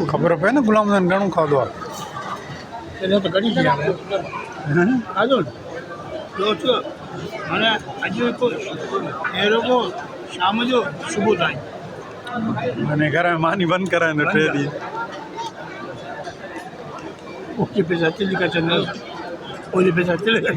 खबर पे न गुलाम जान घणो खाधो आहे तो घणी थी आहे खाधो ॿियो हाणे अॼु अहिड़ो को शाम जो सुबुह ताईं मैंने घर में मानी बंद कराए 3 ॾींहं उसके पैसा चली का चंदा उसके पैसा चलेगा